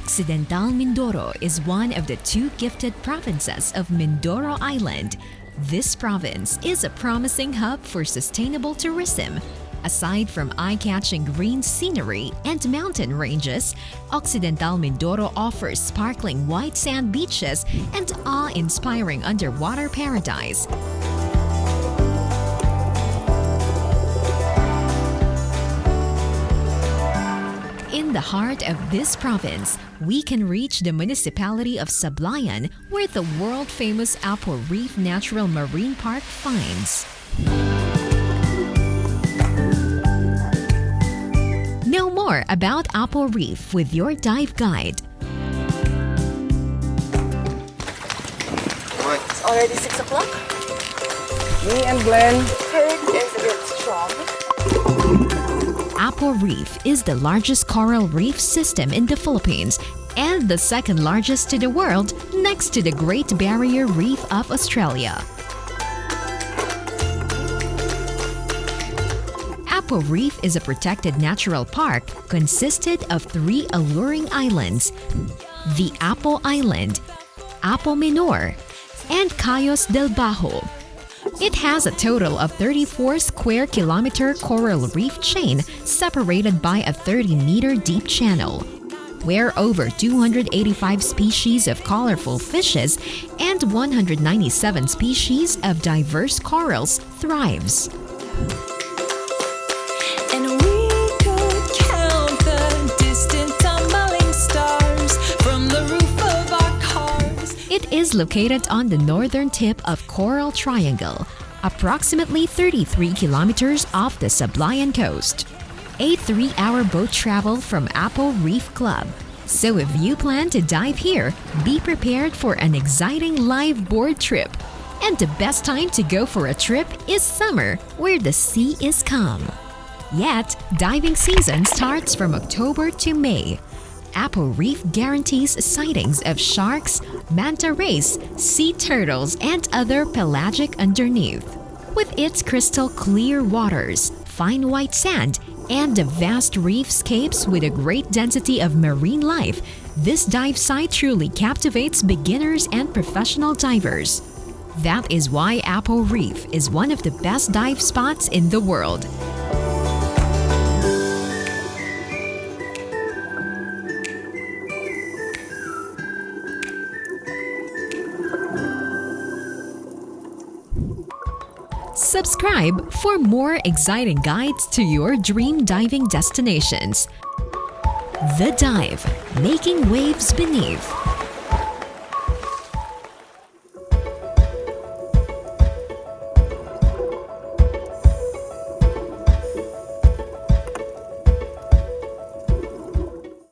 Occidental Mindoro is one of the two gifted provinces of Mindoro Island. This province is a promising hub for sustainable tourism. Aside from eye-catching green scenery and mountain ranges, Occidental Mindoro offers sparkling white sand beaches and awe-inspiring underwater paradise. In the heart of this province, we can reach the municipality of Sablayan, where the world-famous Apo Reef Natural Marine Park finds. Know more about Apo Reef with your dive guide. It's already 6 o'clock. Me and Glenn. Current is a bit strong. Apo Reef is the largest coral reef system in the Philippines and the second largest to the world, next to the Great Barrier Reef of Australia. Apo Reef is a protected natural park consisted of 3 alluring islands: the Apo Island, Apo Minor, and Cayos del Bajo. It has a total of 34 square kilometer coral reef chain separated by a 30-meter deep channel, where over 285 species of colorful fishes and 197 species of diverse corals thrives. And we could count the distant tumbling stars from the roof of our cars. It is located on the northern tip of Coral Triangle, approximately 33 kilometers off the Sablayan coast. A 3-hour boat travel from Apo Reef Club. So if you plan to dive here, be prepared for an exciting live board trip. And the best time to go for a trip is summer, where the sea is calm. Yet, diving season starts from October to May. Apo Reef guarantees sightings of sharks, manta rays, sea turtles, and other pelagic underneath. With its crystal clear waters, fine white sand, and the vast reefscapes with a great density of marine life, this dive site truly captivates beginners and professional divers. That is why Apo Reef is one of the best dive spots in the world. Subscribe for more exciting guides to your dream diving destinations. The Dive, making waves beneath.